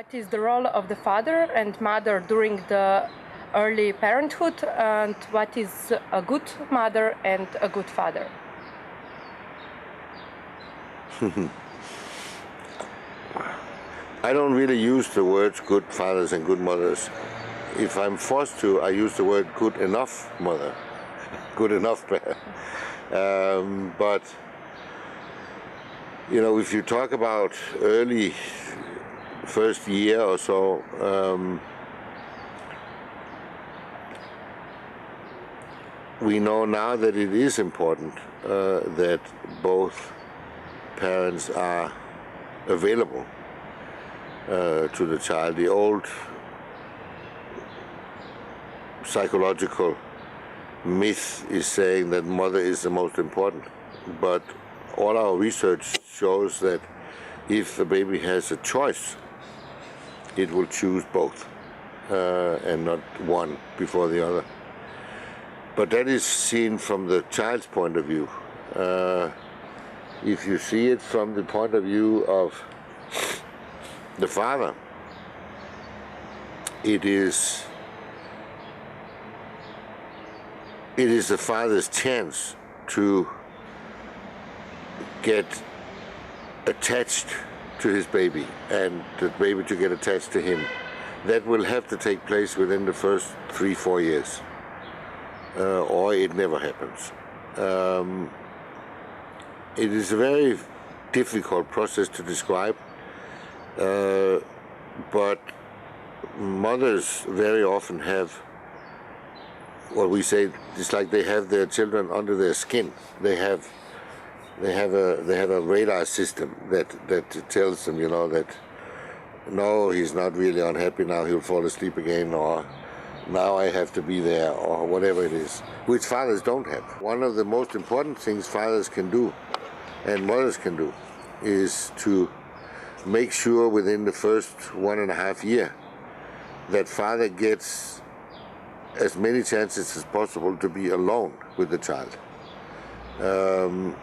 what is the role of the father and mother during the early parenthood, and what is a good mother and a good father? I don't really use the words good fathers and good mothers. If I'm forced to, I use the word good enough mother, good enough parent. But you know, if you talk about early first year or so, we know now that it is important that both parents are available to the child. The old psychological myth is saying that mother is the most important, but all our research shows that if the baby has a choice, it will choose both and not one before the other. But that is seen from the child's point of view. If you see it from the point of view of the father, it is the father's chance to get attached to his baby and the baby to get attached to him. That will have to take place within the first 3-4 years, or it never happens. It is a very difficult process to describe, but mothers very often have what we say, it's like they have their children under their skin. They have a radar system that tells them, you know, that no, he's not really unhappy now, he'll fall asleep again, or now I have to be there, or whatever it is, which fathers don't have. One of the most important things fathers can do and mothers can do is to make sure within the first 1.5 years that father gets as many chances as possible to be alone with the child.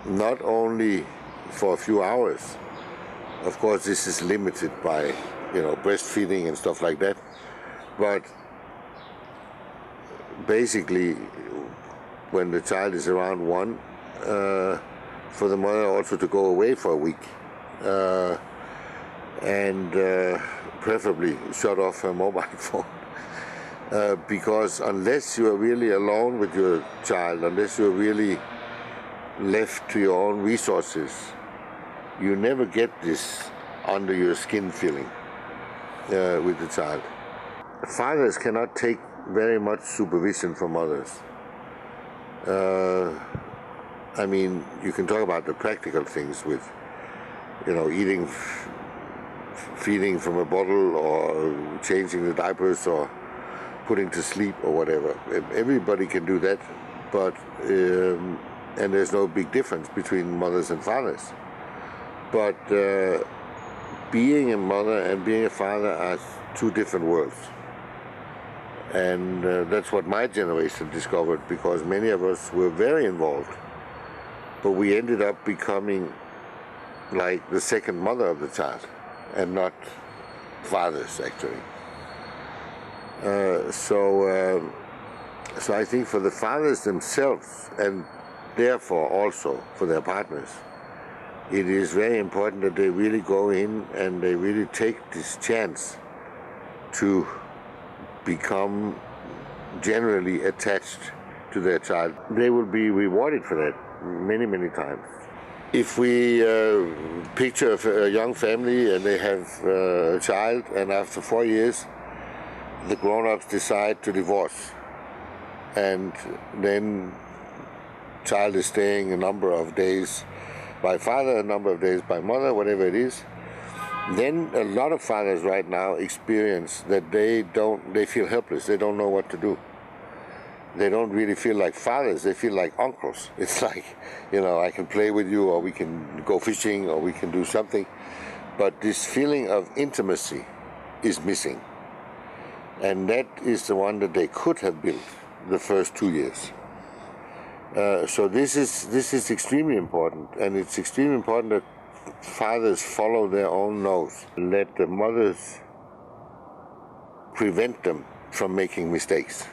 Not only for a few hours. Of course, this is limited by, you know, breastfeeding and stuff like that. But basically, when the child is around 1, for the mother also to go away for a week and preferably shut off her mobile phone. Because unless you are really alone with your child, unless you are really left to your own resources, you never get this under your skin feeling with the child. Fathers cannot take very much supervision from others. I mean, you can talk about the practical things with, you know, feeding from a bottle or changing the diapers or putting to sleep or whatever. Everybody can do that, but and there's no big difference between mothers and fathers. But being a mother and being a father are two different worlds. And that's what my generation discovered, because many of us were very involved. But we ended up becoming like the second mother of the child and not fathers, actually. So I think for the fathers themselves, and therefore also for their partners, it is very important that they really go in and they really take this chance to become generally attached to their child. They will be rewarded for that many, many times. If we picture a young family and they have a child, and after 4 years the grown-ups decide to divorce, and then child is staying a number of days by father, a number of days by mother, whatever it is, then a lot of fathers right now experience that they feel helpless. They don't know what to do. They don't really feel like fathers, they feel like uncles. It's like, you know, I can play with you, or we can go fishing, or we can do something. But this feeling of intimacy is missing. And that is the one that they could have built the first 2 years. So this is extremely important, and it's extremely important that fathers follow their own nose. Let the mothers prevent them from making mistakes.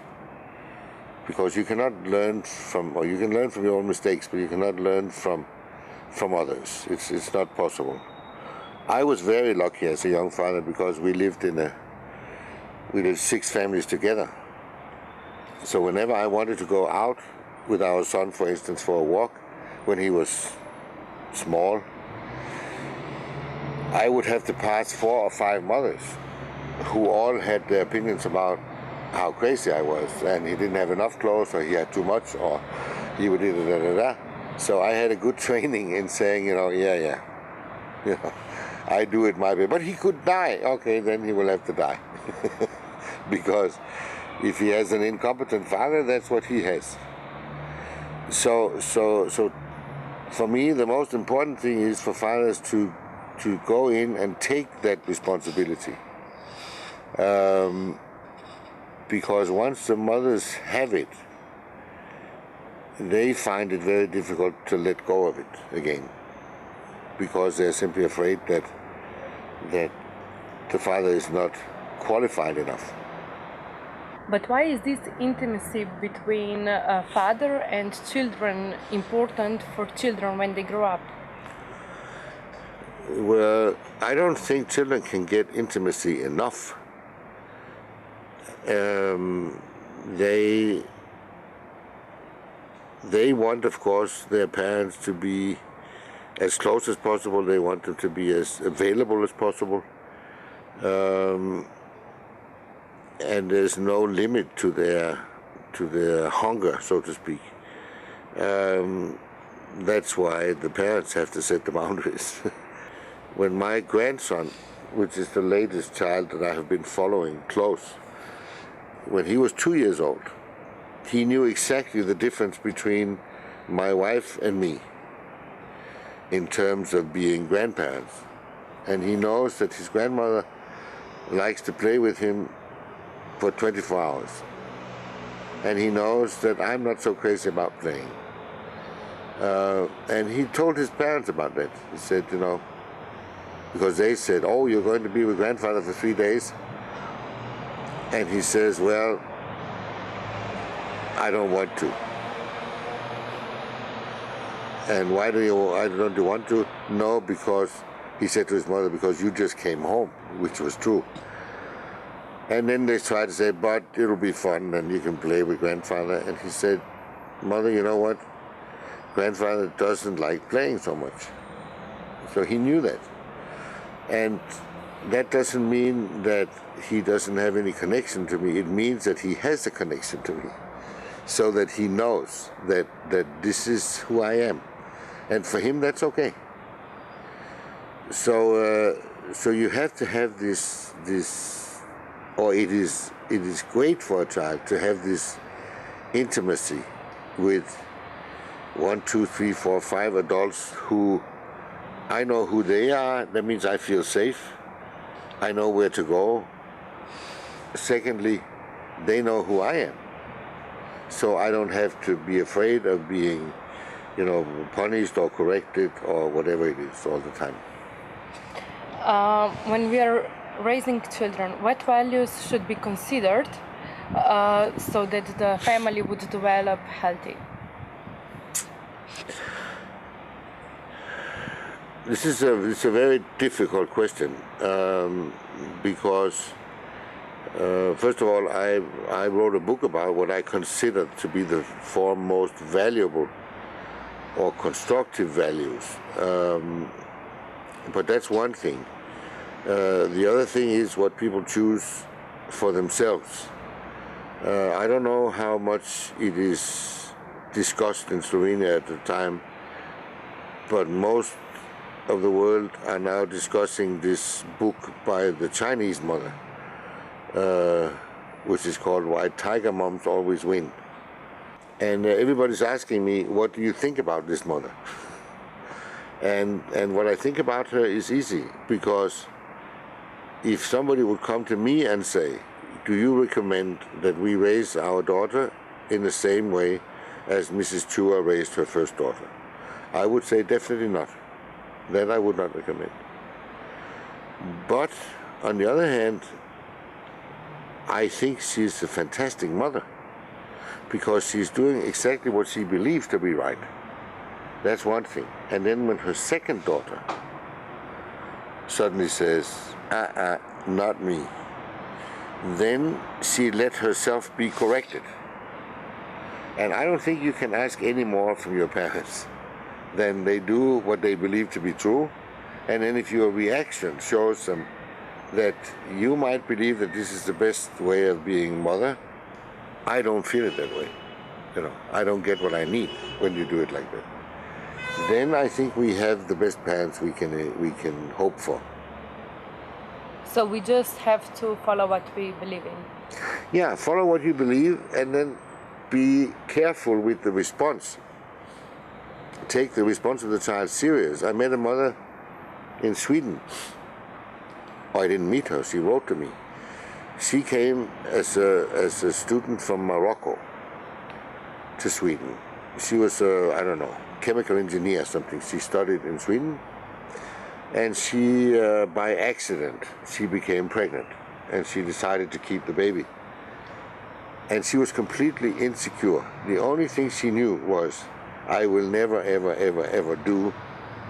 Because you cannot learn from, or you can learn from your own mistakes, but you cannot learn from others. It's not possible. I was very lucky as a young father because we lived 6 families together. So whenever I wanted to go out with our son, for instance, for a walk, when he was small, I would have to pass 4 or 5 mothers who all had their opinions about how crazy I was, and he didn't have enough clothes, or he had too much, or he would da. So I had a good training in saying, yeah, I do it my way. But he could die. Okay, then he will have to die. Because if he has an incompetent father, that's what he has. So for me, the most important thing is for fathers to go in and take that responsibility. Because once the mothers have it, they find it very difficult to let go of it again. Because they're simply afraid that the father is not qualified enough. But why is this intimacy between a father and children important for children when they grow up? Well, I don't think children can get intimacy enough. They want, of course, their parents to be as close as possible. They want them to be as available as possible. And there's no limit to their hunger, so to speak. That's why the parents have to set the boundaries. When my grandson, which is the latest child that I have been following close, when he was 2 years old, he knew exactly the difference between my wife and me in terms of being grandparents. And he knows that his grandmother likes to play with him for 24 hours. And he knows that I'm not so crazy about playing. And he told his parents about that. He said, because they said, oh, you're going to be with grandfather for 3 days? And he says, well, I don't want to. And why don't you want to? No, because, he said to his mother, because you just came home, which was true. And then they tried to say, but it'll be fun and you can play with grandfather. And he said, Mother, you know what? Grandfather doesn't like playing so much. So he knew that. And that doesn't mean that he doesn't have any connection to me. It means that he has a connection to me. So that he knows that this is who I am. And for him, that's okay. So you have to have this, or it is great for a child to have this intimacy with 1, 2, 3, 4, 5 adults who I know who they are. That means I feel safe. I know where to go. Secondly, they know who I am. So I don't have to be afraid of being, punished or corrected or whatever it is all the time. When we are raising children, what values should be considered so that the family would develop healthy? This is a very difficult question because first of all, I wrote a book about what I consider to be the 4 most valuable or constructive values. But that's one thing. The other thing is what people choose for themselves. I don't know how much it is discussed in Slovenia at the time, but most of the world are now discussing this book by the Chinese mother, which is called Why Tiger Moms Always Win. And everybody's asking me, what do you think about this mother? And what I think about her is easy, because if somebody would come to me and say, do you recommend that we raise our daughter in the same way as Mrs. Chua raised her first daughter? I would say definitely not. That I would not recommend. But on the other hand, I think she's a fantastic mother because she's doing exactly what she believes to be right. That's one thing. And then when her second daughter suddenly says, not me, then she let herself be corrected. And I don't think you can ask any more from your parents than they do what they believe to be true. And then if your reaction shows them that you might believe that this is the best way of being mother, I don't feel it that way. I don't get what I need when you do it like that. Then I think we have the best parents we can hope for. So we just have to follow what we believe in. Yeah, follow what you believe and then be careful with the response. Take the response of the child serious. I met a mother in Sweden. Oh, I didn't meet her, she wrote to me. She came as a student from Morocco to Sweden. She was, I don't know, chemical engineer or something. She studied in Sweden. And she, by accident, she became pregnant. And she decided to keep the baby. And she was completely insecure. The only thing she knew was, I will never, ever, ever, ever do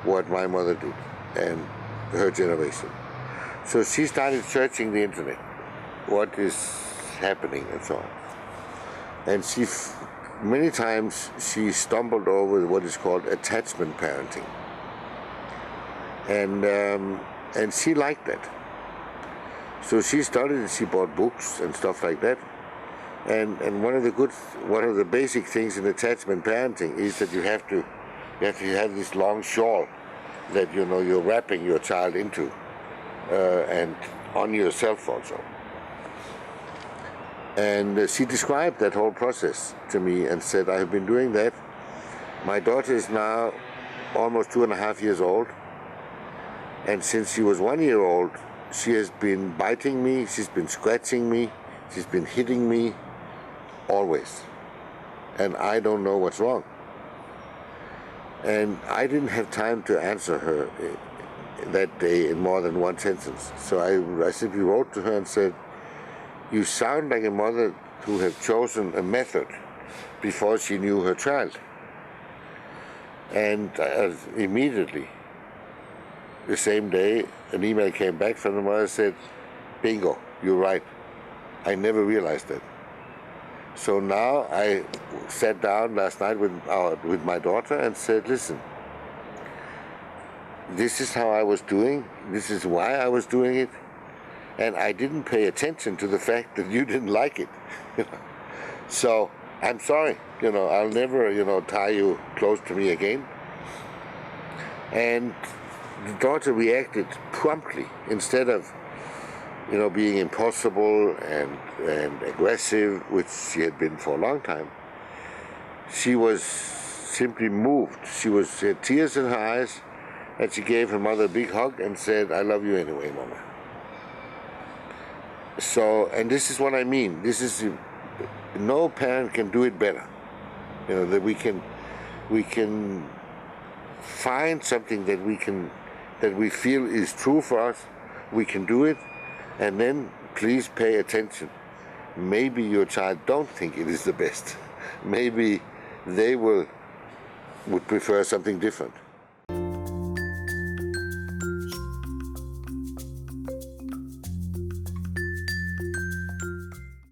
what my mother did and her generation. So she started searching the internet, what is happening and so on. And many times she stumbled over what is called attachment parenting. And she liked that. So she studied and she bought books and stuff like that. And one of the basic things in attachment parenting is that you have to have this long shawl that you're wrapping your child into, and on yourself also. And she described that whole process to me and said, I have been doing that. My daughter is now almost 2.5 years old. And since she was 1 year old, she has been biting me, she's been scratching me, she's been hitting me, always. And I don't know what's wrong. And I didn't have time to answer her that day in more than one sentence. So I simply wrote to her and said, you sound like a mother who had chosen a method before she knew her child. And immediately, the same day, an email came back from the mother and said, bingo, you're right. I never realized that. So now I sat down last night with my daughter and said, listen, this is how I was doing, this is why I was doing it, and I didn't pay attention to the fact that you didn't like it. So I'm sorry, I'll never, tie you close to me again. And the daughter reacted promptly instead of being impossible and aggressive, which she had been for a long time. She was simply moved. She had tears in her eyes, and she gave her mother a big hug and said, I love you anyway, Mama. So, and this is what I mean. This is, no parent can do it better. That we can find something that we feel is true for us. We can do it. And then please pay attention. Maybe your child don't think it is the best. Maybe they would prefer something different.